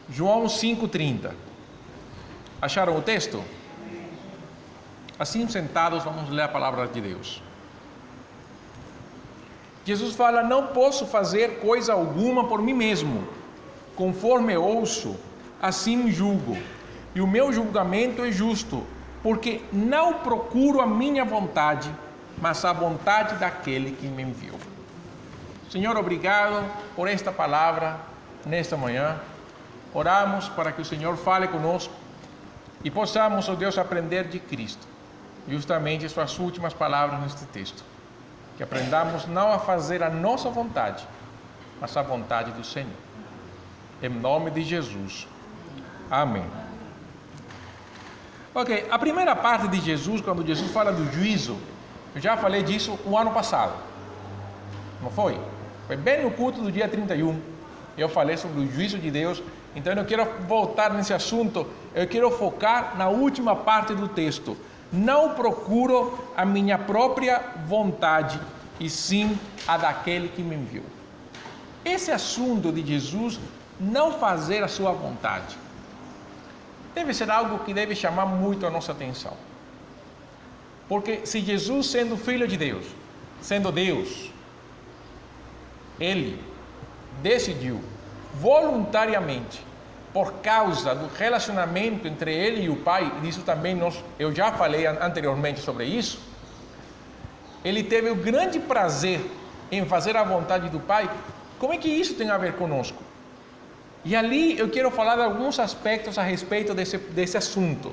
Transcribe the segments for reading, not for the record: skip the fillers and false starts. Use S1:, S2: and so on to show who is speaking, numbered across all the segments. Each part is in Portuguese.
S1: João 5,30. Acharam o texto? Assim, sentados, vamos ler a palavra de Deus. Jesus fala: não posso fazer coisa alguma por mim mesmo. Conforme ouço, assim julgo. E o meu julgamento é justo, porque não procuro a minha vontade, mas a vontade daquele que me enviou. Senhor, obrigado por esta palavra nesta manhã. Oramos para que o Senhor fale conosco e possamos, ó Deus, aprender de Cristo. Justamente suas últimas palavras neste texto. Que aprendamos não a fazer a nossa vontade, mas a vontade do Senhor. Em nome de Jesus. Amém. Ok, a primeira parte de Jesus, quando Jesus fala do juízo, eu já falei disso o ano passado. Não foi? Foi bem no culto do dia 31. Eu falei sobre o juízo de Deus. Então eu não quero voltar nesse assunto. Eu quero focar na última parte do texto. Não procuro a minha própria vontade, e sim a daquele que me enviou. Esse assunto de Jesus não fazer a sua vontade deve ser algo que deve chamar muito a nossa atenção. Porque se Jesus, sendo Filho de Deus, sendo Deus, Ele decidiu voluntariamente, por causa do relacionamento entre Ele e o Pai, e disso também eu já falei anteriormente sobre isso, Ele teve o grande prazer em fazer a vontade do Pai. Como é que isso tem a ver conosco? E ali eu quero falar de alguns aspectos a respeito desse assunto.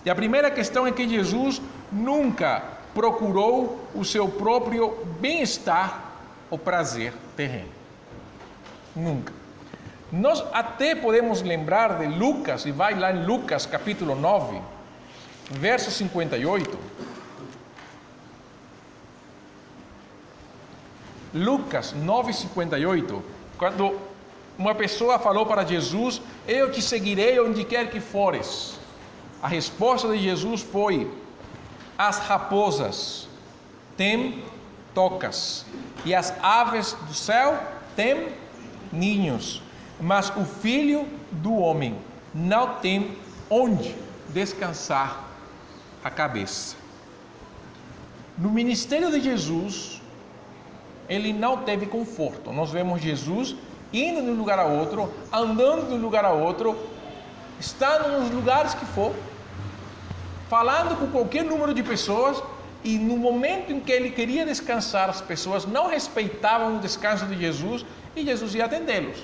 S1: E a primeira questão é que Jesus nunca procurou o seu próprio bem-estar ou prazer terreno. Nunca. Nós até podemos lembrar de Lucas, e vai lá em Lucas capítulo 9, verso 58. Lucas 9, 58, quando uma pessoa falou para Jesus: eu te seguirei onde quer que fores. A resposta de Jesus foi: as raposas têm tocas, e as aves do céu têm ninhos, mas o Filho do Homem não tem onde descansar a cabeça. No ministério de Jesus, ele não teve conforto. Nós vemos Jesus indo de um lugar a outro, andando de um lugar a outro, estando nos lugares que for, falando com qualquer número de pessoas, e no momento em que ele queria descansar, as pessoas não respeitavam o descanso de Jesus, e Jesus ia atendê-los.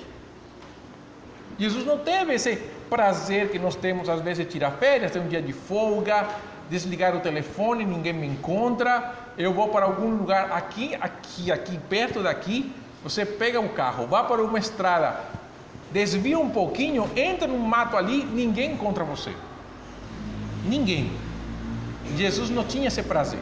S1: Jesus não teve esse prazer que nós temos às vezes de tirar férias, ter um dia de folga, desligar o telefone, ninguém me encontra, eu vou para algum lugar aqui perto daqui. Você pega o carro, vai para uma estrada, desvia um pouquinho, entra num mato ali, ninguém encontra você. Ninguém. Jesus não tinha esse prazer.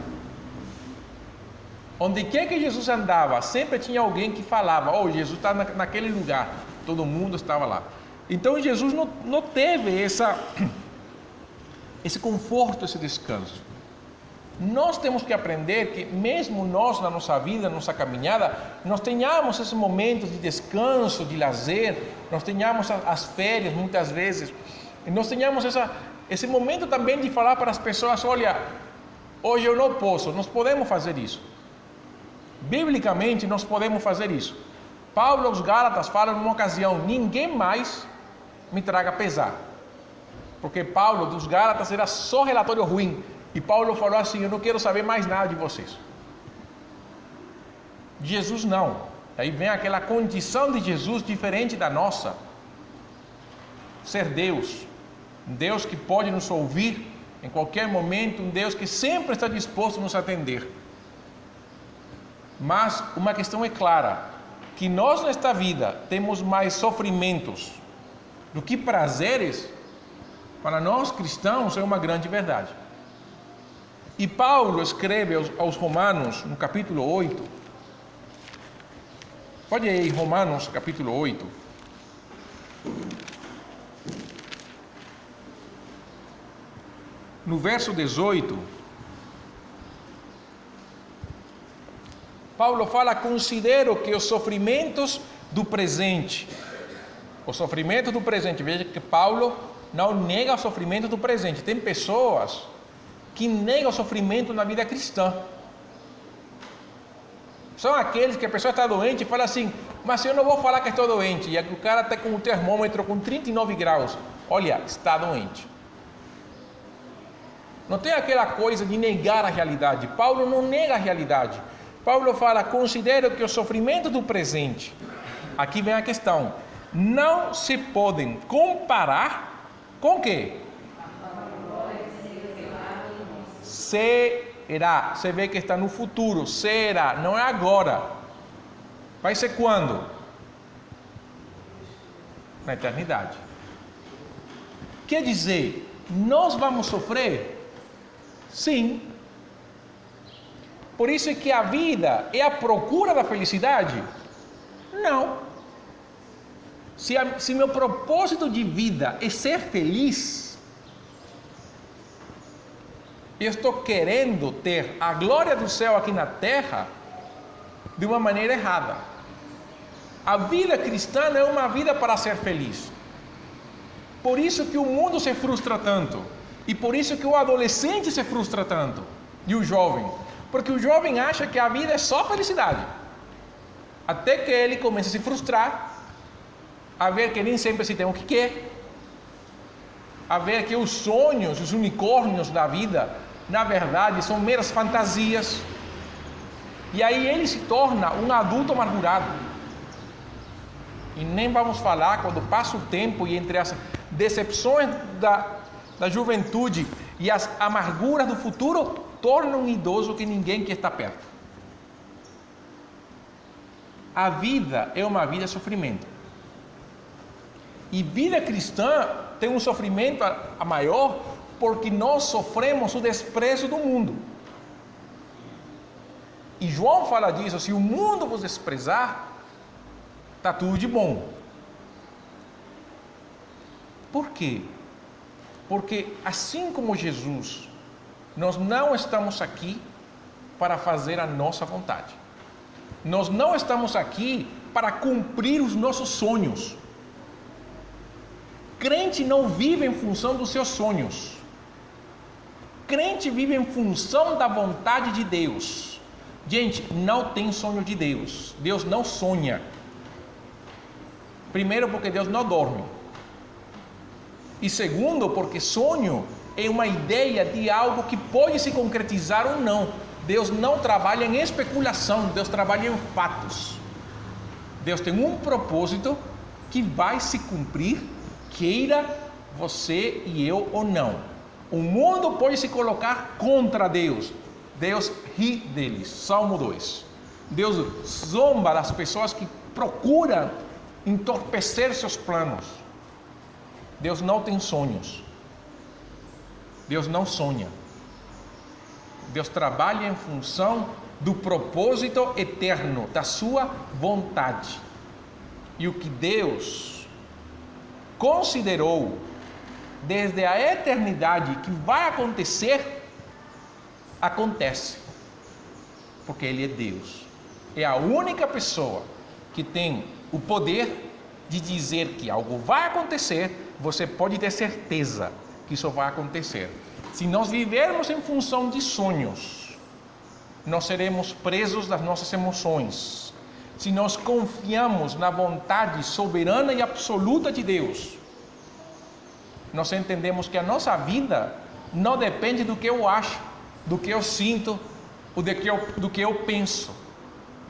S1: Onde quer que Jesus andava, sempre tinha alguém que falava: oh, Jesus está naquele lugar. Todo mundo estava lá. Então Jesus não teve esse conforto, esse descanso. Nós temos que aprender que mesmo nós, na nossa vida, na nossa caminhada, nós tenhamos esses momentos de descanso, de lazer, nós tenhamos as férias muitas vezes, e nós tenhamos esse momento também de falar para as pessoas: olha, hoje eu não posso. Nós podemos fazer isso. Biblicamente nós podemos fazer isso. Paulo aos Gálatas fala numa ocasião: ninguém mais me traga pesar. Porque Paulo dos Gálatas era só relatório ruim. E Paulo falou assim: eu não quero saber mais nada de vocês. Jesus não. Aí vem aquela condição de Jesus diferente da nossa. Ser Deus. Um Deus que pode nos ouvir em qualquer momento. Um Deus que sempre está disposto a nos atender. Mas uma questão é clara: que nós nesta vida temos mais sofrimentos do que prazeres. Para nós cristãos é uma grande verdade. E Paulo escreve aos Romanos, no capítulo 8. Pode ir aí, Romanos, capítulo 8. No verso 18, Paulo fala: considero que os sofrimentos do presente O sofrimento do presente. Veja que Paulo não nega o sofrimento do presente. Tem pessoas que negam o sofrimento na vida cristã. São aqueles que a pessoa está doente e fala assim: mas eu não vou falar que estou doente. E o cara está com o termômetro com 39 graus. Olha, está doente. Não tem aquela coisa de negar a realidade. Paulo não nega a realidade. Paulo fala: considero que o sofrimento do presente, aqui vem a questão, não se podem comparar com o quê? Será. Você vê que está no futuro. Será, não é agora. Vai ser quando? Na eternidade. Quer dizer, nós vamos sofrer? Sim. Por isso é que a vida é a procura da felicidade? Não. Se meu propósito de vida é ser feliz, eu estou querendo ter a glória do céu aqui na terra de uma maneira errada. A vida cristã não é uma vida para ser feliz. Por isso que o mundo se frustra tanto. E por isso que o adolescente se frustra tanto. E o jovem. Porque o jovem acha que a vida é só felicidade. Até que ele começa a se frustrar. A ver que nem sempre se tem o que quer. A ver que os sonhos, os unicórnios da vida, na verdade, são meras fantasias. E aí ele se torna um adulto amargurado. E nem vamos falar quando passa o tempo e entre as decepções da juventude e as amarguras do futuro, torna um idoso que ninguém quer estar perto. A vida é uma vida de sofrimento. E vida cristã tem um sofrimento a maior porque nós sofremos o desprezo do mundo. E João fala disso: se o mundo vos desprezar, está tudo de bom. Por quê? Porque assim como Jesus, nós não estamos aqui para fazer a nossa vontade. Nós não estamos aqui para cumprir os nossos sonhos. Crente não vive em função dos seus sonhos. Crente vive em função da vontade de Deus. Gente, não tem sonho de Deus. Deus não sonha. Primeiro, porque Deus não dorme. E segundo, porque sonho é uma ideia de algo que pode se concretizar ou não. Deus não trabalha em especulação, Deus trabalha em fatos. Deus tem um propósito que vai se cumprir, queira você e eu ou não. O mundo pode se colocar contra Deus. Deus ri deles. Salmo 2. Deus zomba das pessoas que procuram entorpecer seus planos. Deus não tem sonhos. Deus não sonha. Deus trabalha em função do propósito eterno, da sua vontade. E o que Deus considerou desde a eternidade que vai acontecer, acontece. Porque Ele é Deus. É a única pessoa que tem o poder de dizer que algo vai acontecer. Você pode ter certeza que isso vai acontecer. Se nós vivermos em função de sonhos, nós seremos presos das nossas emoções. Se nós confiamos na vontade soberana e absoluta de Deus, nós entendemos que a nossa vida não depende do que eu acho, do que eu sinto, ou do que eu penso.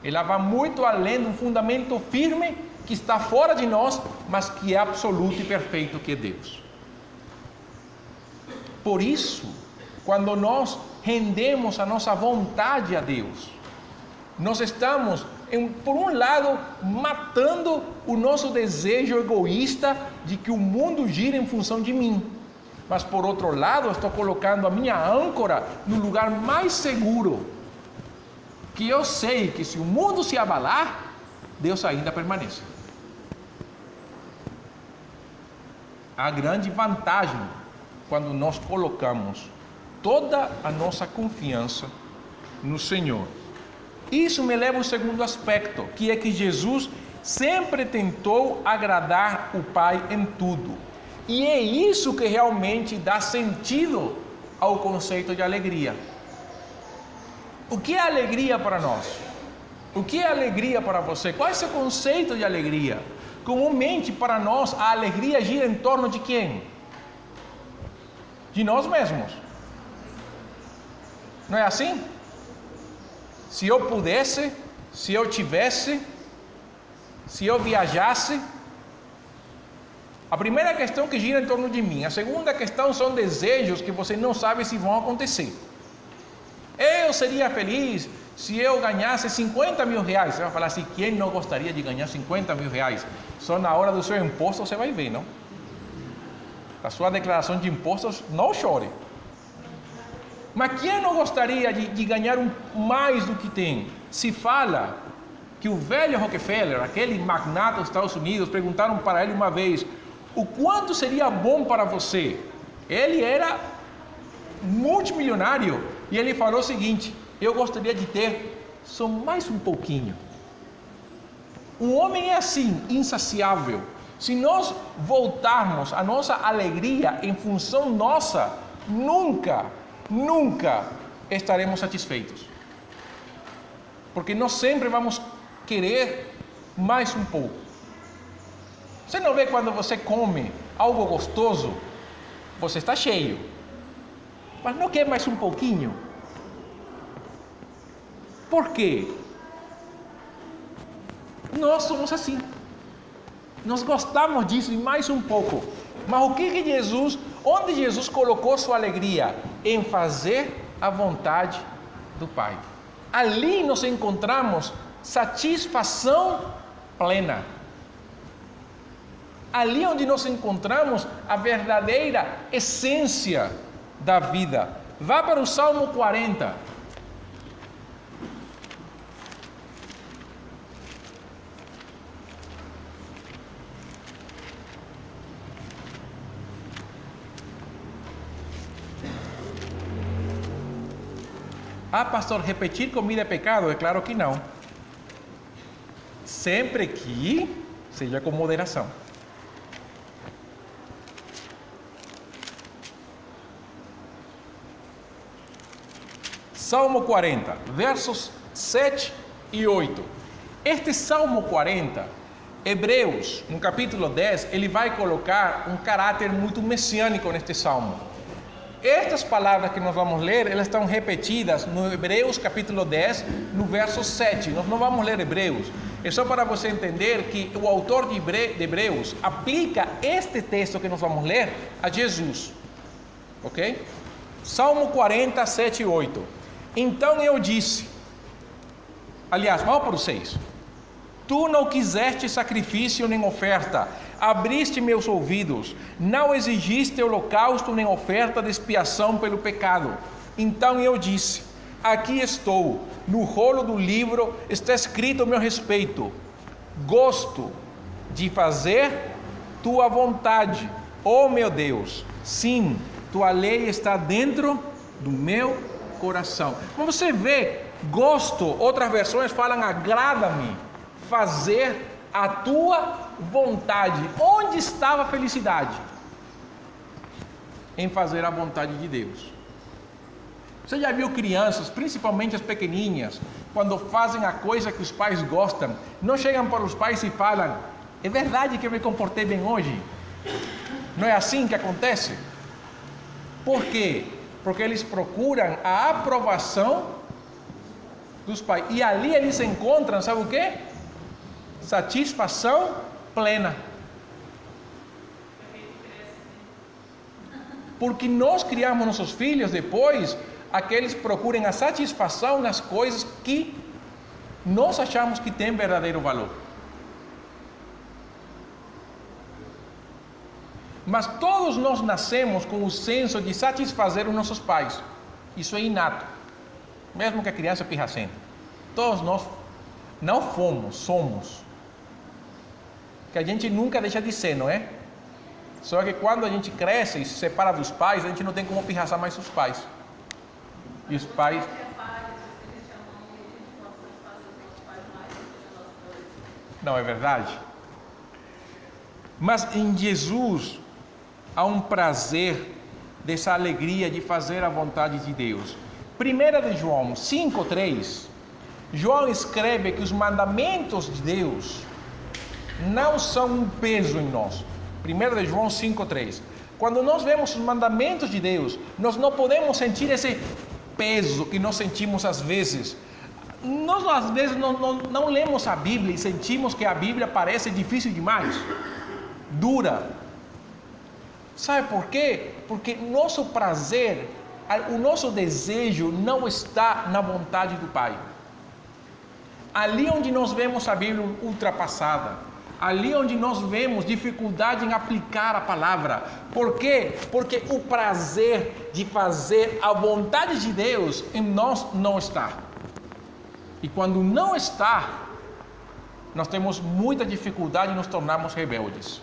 S1: Ela vai muito além de um fundamento firme que está fora de nós, mas que é absoluto e perfeito, que é Deus. Por isso, quando nós rendemos a nossa vontade a Deus, nós estamos, por um lado, matando o nosso desejo egoísta de que o mundo gira em função de mim. Mas, por outro lado, eu estou colocando a minha âncora no lugar mais seguro, que eu sei que se o mundo se abalar, Deus ainda permanece. A grande vantagem quando nós colocamos toda a nossa confiança no Senhor. Isso me leva ao segundo aspecto, que é que Jesus sempre tentou agradar o Pai em tudo. E é isso que realmente dá sentido ao conceito de alegria. O que é alegria para nós? O que é alegria para você? Qual é esse conceito de alegria? Comumente para nós, a alegria gira em torno de quem? De nós mesmos. Não é assim? Se eu pudesse, se eu tivesse, se eu viajasse. A primeira questão que gira em torno de mim. A segunda questão são desejos que você não sabe se vão acontecer. Eu seria feliz se eu ganhasse 50 mil reais. Você vai falar assim, quem não gostaria de ganhar 50 mil reais? Só na hora do seu imposto você vai ver, não? A sua declaração de impostos, não chore. Mas quem não gostaria de ganhar mais do que tem? Se fala que o velho Rockefeller, aquele magnata dos Estados Unidos, perguntaram para ele uma vez, o quanto seria bom para você? Ele era multimilionário e ele falou o seguinte, eu gostaria de ter só mais um pouquinho. O homem é assim, insaciável. Se nós voltarmos a nossa alegria em função nossa, nunca estaremos satisfeitos. Porque nós sempre vamos querer mais um pouco. Você não vê quando você come algo gostoso, você está cheio, mas não quer mais um pouquinho? Por quê? Nós somos assim. Nós gostamos disso e mais um pouco. Mas onde Jesus colocou sua alegria? Em fazer a vontade do Pai. Ali nós encontramos satisfação plena. Ali onde nós encontramos a verdadeira essência da vida. Vá para o Salmo 40. Ah, pastor, repetir comida é pecado? É claro que não. Sempre que seja com moderação. Salmo 40, versos 7 e 8. Este Salmo 40, Hebreus, no capítulo 10, ele vai colocar um caráter muito messiânico neste salmo. Estas palavras que nós vamos ler, elas estão repetidas no Hebreus capítulo 10, no verso 7. Nós não vamos ler Hebreus. É só para você entender que o autor de Hebreus aplica este texto que nós vamos ler a Jesus. Ok? Salmo 40, 7 e 8. Então eu disse, aliás, vamos para o 6. Tu não quiseste sacrifício nem oferta, abriste meus ouvidos, não exigiste holocausto nem oferta de expiação pelo pecado. Então eu disse, aqui estou, no rolo do livro está escrito a meu respeito, gosto de fazer tua vontade, ó meu Deus, sim, tua lei está dentro do meu coração. Como você vê, gosto, outras versões falam agrada-me, fazer a tua vontade. Onde estava a felicidade? Em fazer a vontade de Deus. Você já viu crianças, principalmente as pequenininhas, quando fazem a coisa que os pais gostam, não chegam para os pais e falam, é verdade que eu me comportei bem hoje? Não é assim que acontece? Por quê? Porque eles procuram a aprovação dos pais. E ali eles encontram, sabe o quê? Satisfação plena. Porque nós criamos nossos filhos depois a que eles procurem a satisfação nas coisas que nós achamos que tem verdadeiro valor. Mas todos nós nascemos com o senso de satisfazer os nossos pais. Isso é inato. Mesmo que a criança pirracenta. Todos nós não fomos, somos. Que a gente nunca deixa de ser, não é? Só que quando a gente cresce e se separa dos pais, a gente não tem como pirraçar mais os pais. E os pais... Não é verdade? Mas em Jesus há um prazer dessa alegria de fazer a vontade de Deus. 1 de João 5,3, João escreve que os mandamentos de Deus não são um peso em nós. 1 de João 5,3. Quando nós vemos os mandamentos de Deus, nós não podemos sentir esse peso que nós sentimos às vezes. Nós às vezes não lemos a Bíblia e sentimos que a Bíblia parece difícil demais, dura. Sabe por quê? Porque nosso prazer, o nosso desejo não está na vontade do Pai. Ali onde nós vemos a Bíblia ultrapassada, ali onde nós vemos dificuldade em aplicar a palavra. Por quê? Porque o prazer de fazer a vontade de Deus em nós não está. E quando não está, nós temos muita dificuldade em nos tornarmos rebeldes.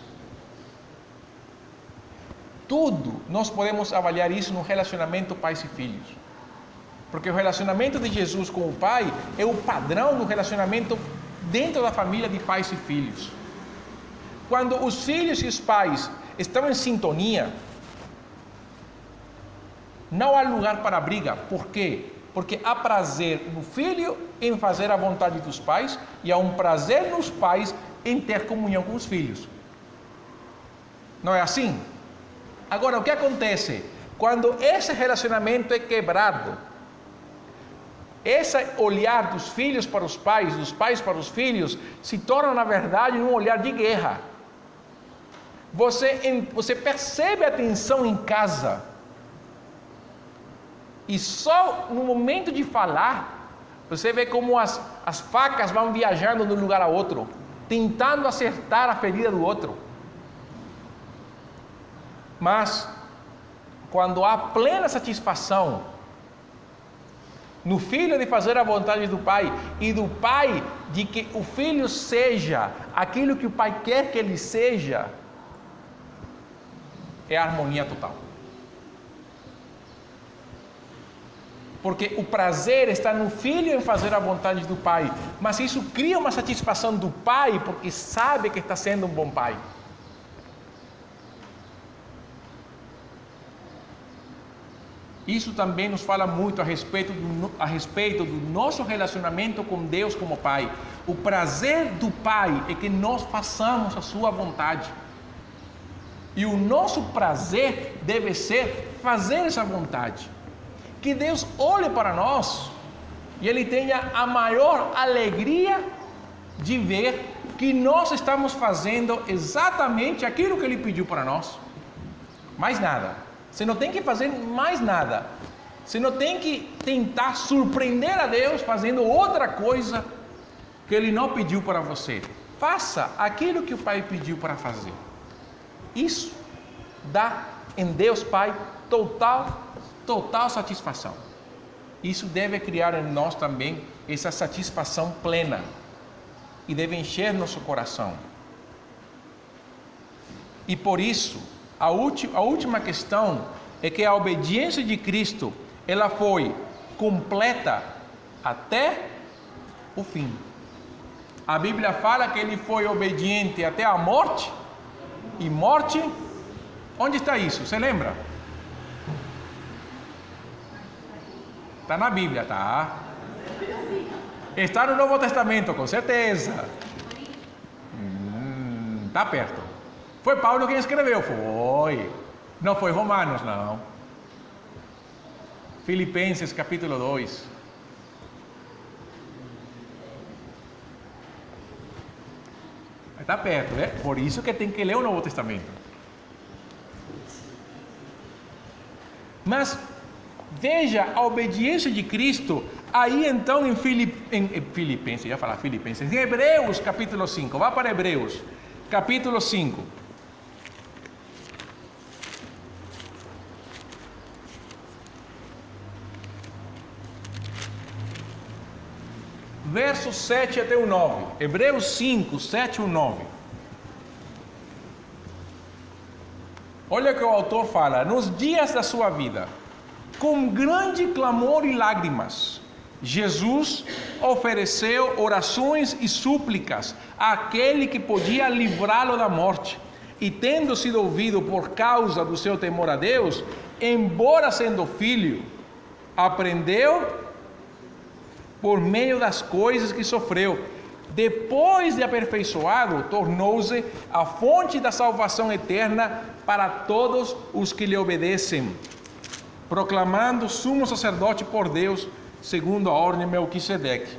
S1: Tudo, nós podemos avaliar isso no relacionamento pais e filhos. Porque o relacionamento de Jesus com o Pai é o padrão do relacionamento dentro da família de pais e filhos. Quando os filhos e os pais estão em sintonia, não há lugar para briga. Por quê? Porque há prazer no filho em fazer a vontade dos pais e há um prazer nos pais em ter comunhão com os filhos. Não é assim? Agora, o que acontece? Quando esse relacionamento é quebrado, esse olhar dos filhos para os pais, dos pais para os filhos, se torna, na verdade, um olhar de guerra. Você percebe a tensão em casa, e só no momento de falar, você vê como as facas vão viajando de um lugar a outro, tentando acertar a ferida do outro. Mas, quando há plena satisfação no filho de fazer a vontade do Pai, e do Pai de que o filho seja aquilo que o Pai quer que ele seja, é a harmonia total. Porque o prazer está no filho em fazer a vontade do Pai, mas isso cria uma satisfação do Pai, porque sabe que está sendo um bom Pai. Isso também nos fala muito a respeito do nosso relacionamento com Deus como Pai. O prazer do Pai é que nós façamos a sua vontade. E o nosso prazer deve ser fazer essa vontade. Que Deus olhe para nós e Ele tenha a maior alegria de ver que nós estamos fazendo exatamente aquilo que Ele pediu para nós. Mais nada. Você não tem que fazer mais nada. Você não tem que tentar surpreender a Deus fazendo outra coisa que Ele não pediu para você. Faça aquilo que o Pai pediu para fazer. Isso dá em Deus Pai total satisfação. Isso deve criar em nós também essa satisfação plena e deve encher nosso coração. E por isso, a última questão é que a obediência de Cristo, ela foi completa até o fim. A Bíblia fala que Ele foi obediente até a morte, e morte, onde está isso? Você lembra? Está na Bíblia, tá? Está no Novo Testamento, com certeza. Está perto. Foi Paulo quem escreveu, foi. Não foi Romanos, não. Filipenses capítulo 2. Está perto, né? Por isso que tem que ler o Novo Testamento. Mas veja a obediência de Cristo aí então em Filipenses, ia falar Filipenses, em Hebreus capítulo 5. Vá para Hebreus capítulo 5. Versos 7 até o 9. Hebreus 5, 7 e 9. Olha o que o autor fala. Nos dias da sua vida, com grande clamor e lágrimas, Jesus ofereceu orações e súplicas àquele que podia livrá-lo da morte. E tendo sido ouvido por causa do seu temor a Deus, embora sendo filho, aprendeu por meio das coisas que sofreu. Depois de aperfeiçoado, tornou-se a fonte da salvação eterna para todos os que lhe obedecem, proclamando sumo sacerdote por Deus, segundo a ordem de Melquisedeque.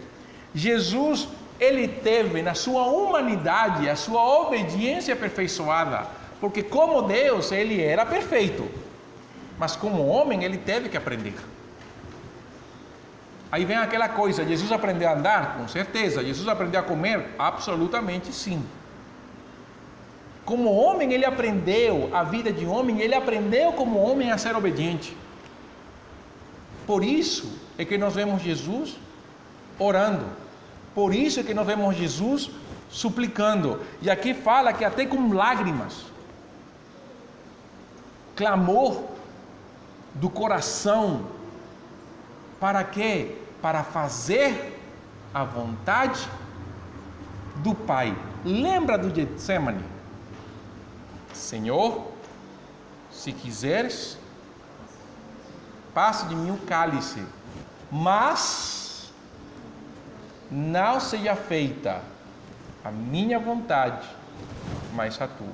S1: Jesus, ele teve na sua humanidade a sua obediência aperfeiçoada, porque como Deus ele era perfeito, mas como homem ele teve que aprender. Aí vem aquela coisa, Jesus aprendeu a andar? Com certeza. Jesus aprendeu a comer? Absolutamente sim. Como homem ele aprendeu a vida de homem, ele aprendeu como homem a ser obediente. Por isso é que nós vemos Jesus orando. Por isso é que nós vemos Jesus suplicando. E aqui fala que até com lágrimas. Clamor do coração. Para quê? Para fazer a vontade do Pai. Lembra do Getsemane? Senhor, se quiseres, passe de mim o cálice, mas não seja feita a minha vontade, mas a tua.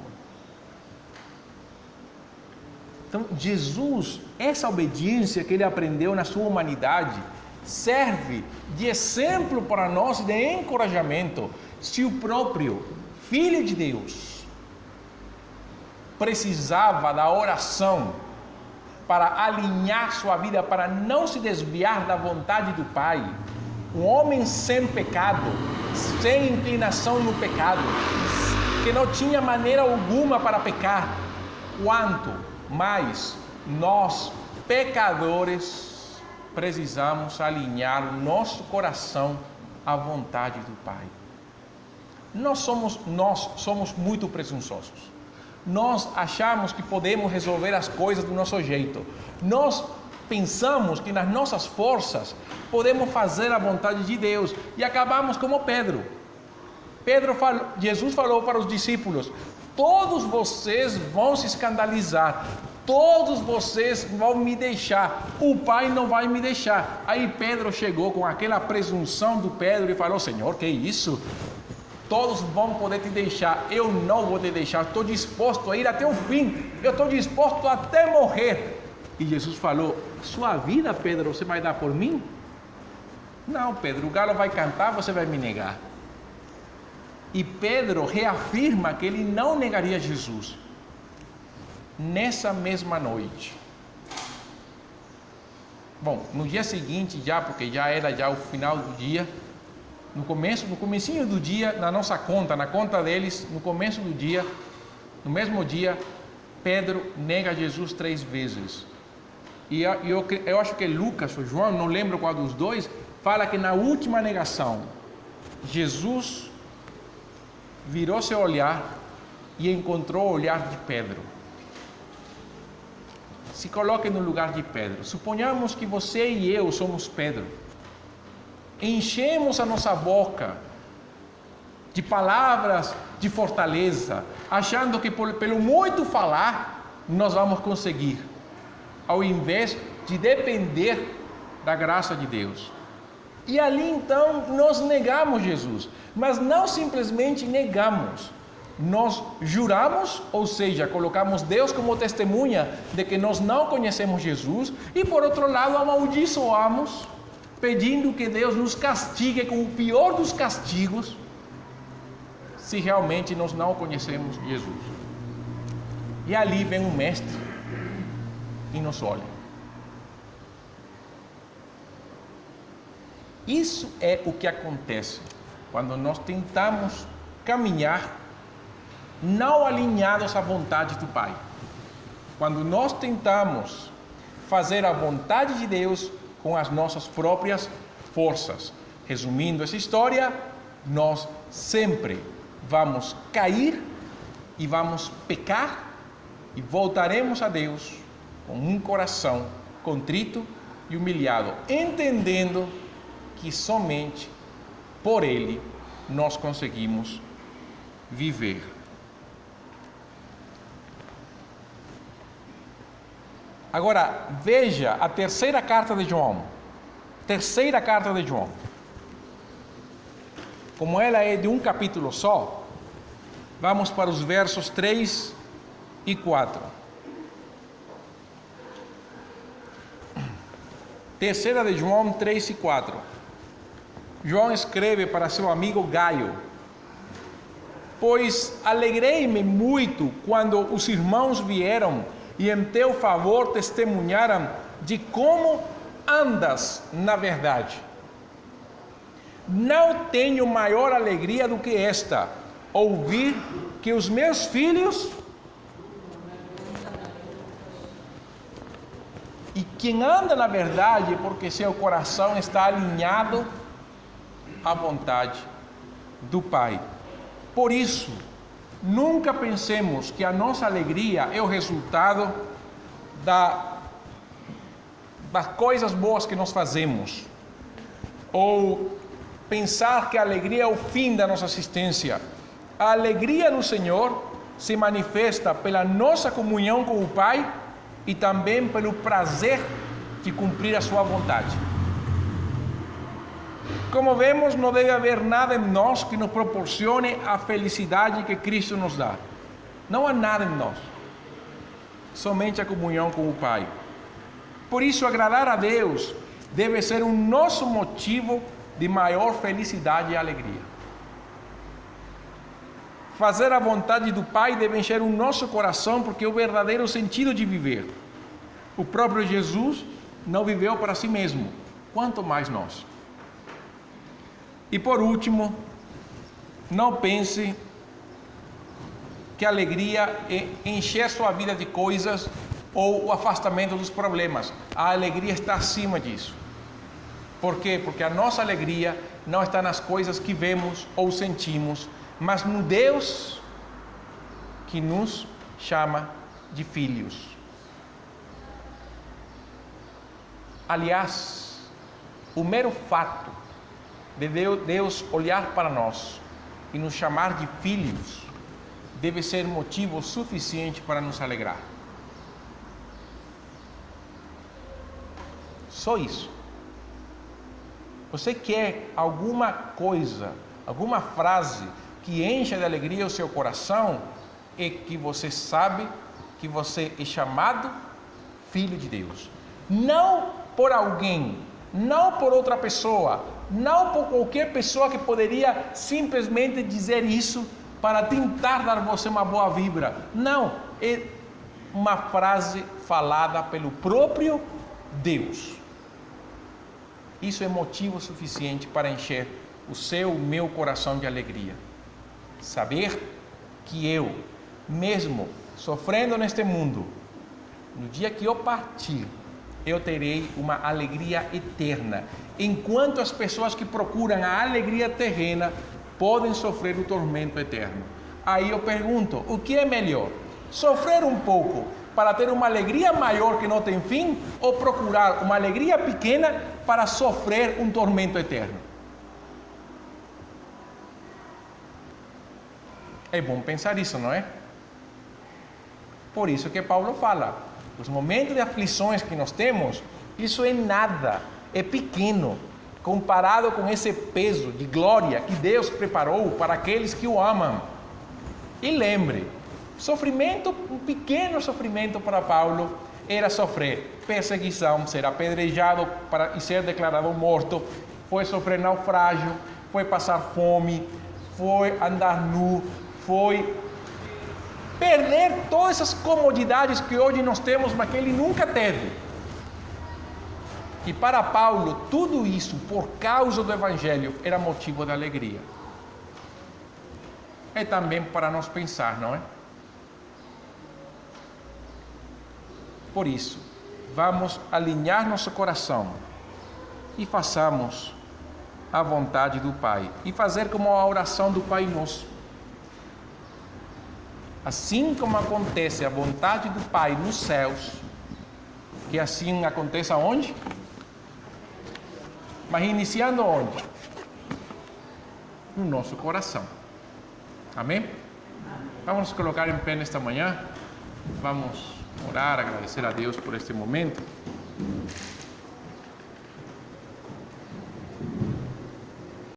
S1: Então, Jesus, essa obediência que ele aprendeu na sua humanidade, serve de exemplo para nós, de encorajamento. Se o próprio Filho de Deus precisava da oração para alinhar sua vida, para não se desviar da vontade do Pai, um homem sem pecado, sem inclinação no pecado, que não tinha maneira alguma para pecar, quanto mais nós, pecadores, precisamos alinhar o nosso coração à vontade do Pai. Nós somos muito presunçosos. Nós achamos que podemos resolver as coisas do nosso jeito. Nós pensamos que nas nossas forças podemos fazer a vontade de Deus e acabamos como Pedro. Jesus falou para os discípulos: todos vocês vão se escandalizar, todos vocês vão me deixar, o Pai não vai me deixar. Aí Pedro chegou com aquela presunção do Pedro e falou: Senhor, que isso? Todos vão poder te deixar, eu não vou te deixar, estou disposto a ir até o fim, eu estou disposto até morrer. E Jesus falou: sua vida, Pedro, você vai dar por mim? Não, Pedro, o galo vai cantar, você vai me negar. E Pedro reafirma que ele não negaria Jesus. Nessa mesma noite. Bom, no dia seguinte já, porque já era já o final do dia, no comecinho do dia, na nossa conta, na conta deles, no começo do dia, no mesmo dia, Pedro nega Jesus 3 vezes. E eu acho que Lucas ou João, não lembro qual dos dois, fala que na última negação, Jesus virou seu olhar e encontrou o olhar de Pedro. Se coloque no lugar de Pedro. Suponhamos que você e eu somos Pedro. Enchemos a nossa boca de palavras de fortaleza, achando que pelo muito falar nós vamos conseguir, ao invés de depender da graça de Deus. E ali então nós negamos Jesus, mas não simplesmente negamos, nós juramos, ou seja, colocamos Deus como testemunha de que nós não conhecemos Jesus, e por outro lado amaldiçoamos, pedindo que Deus nos castigue com o pior dos castigos, se realmente nós não conhecemos Jesus. E ali vem um mestre e nos olha. Isso é o que acontece quando nós tentamos caminhar não alinhados à vontade do Pai. Quando nós tentamos fazer a vontade de Deus com as nossas próprias forças. Resumindo essa história, nós sempre vamos cair e vamos pecar e voltaremos a Deus com um coração contrito e humilhado, entendendo que somente por Ele nós conseguimos viver. Agora, veja a terceira carta de João. Terceira carta de João. Como ela é de um capítulo só, vamos para os versos 3 e 4. Terceira de João 3 e 4. João escreve para seu amigo Gaio: pois alegrei-me muito quando os irmãos vieram e em teu favor testemunharam de como andas na verdade. Não tenho maior alegria do que esta, ouvir que os meus filhos... E quem anda na verdade, porque seu coração está alinhado à vontade do Pai. Por isso, nunca pensemos que a nossa alegria é o resultado das coisas boas que nós fazemos, ou pensar que a alegria é o fim da nossa existência. A alegria no Senhor se manifesta pela nossa comunhão com o Pai e também pelo prazer de cumprir a sua vontade. Como vemos, não deve haver nada em nós que nos proporcione a felicidade que Cristo nos dá. Não há nada em nós, somente a comunhão com o Pai. Por isso, agradar a Deus deve ser o nosso motivo de maior felicidade e alegria. Fazer a vontade do Pai deve encher o nosso coração, porque é o verdadeiro sentido de viver. O próprio Jesus não viveu para si mesmo, quanto mais nós. E por último, não pense que a alegria é encher sua vida de coisas ou o afastamento dos problemas. A alegria está acima disso. Por quê? Porque a nossa alegria não está nas coisas que vemos ou sentimos, mas no Deus que nos chama de filhos. Aliás, o mero fato de Deus olhar para nós e nos chamar de filhos deve ser motivo suficiente para nos alegrar. Só isso. Você quer alguma coisa, alguma frase que encha de alegria o seu coração, é que você sabe que você é chamado filho de Deus. Não por alguém, não por outra pessoa, não por qualquer pessoa que poderia simplesmente dizer isso para tentar dar você uma boa vibra. Não, é uma frase falada pelo próprio Deus. Isso é motivo suficiente para encher o seu, o meu coração de alegria. Saber que eu, mesmo sofrendo neste mundo, no dia que eu partir, eu terei uma alegria eterna, enquanto as pessoas que procuram a alegria terrena podem sofrer o tormento eterno. Aí eu pergunto, o que é melhor? Sofrer um pouco para ter uma alegria maior que não tem fim, ou procurar uma alegria pequena para sofrer um tormento eterno? É bom pensar isso, não é? Por isso que Paulo fala, os momentos de aflições que nós temos, isso é nada, é pequeno, comparado com esse peso de glória que Deus preparou para aqueles que o amam. E lembre, sofrimento, um pequeno sofrimento para Paulo era sofrer perseguição, ser apedrejado e ser declarado morto, foi sofrer naufrágio, foi passar fome, foi andar nu, foi perder todas essas comodidades que hoje nós temos, mas que ele nunca teve. E para Paulo, tudo isso, por causa do Evangelho, era motivo de alegria. É também para nós pensar, não é? Por isso, vamos alinhar nosso coração e façamos a vontade do Pai. E fazer como a oração do Pai Nosso. Assim como acontece a vontade do Pai nos céus, que assim aconteça onde? Mas iniciando onde? No nosso coração. Amém? Vamos nos colocar em pé nesta manhã. Vamos orar, agradecer a Deus por este momento.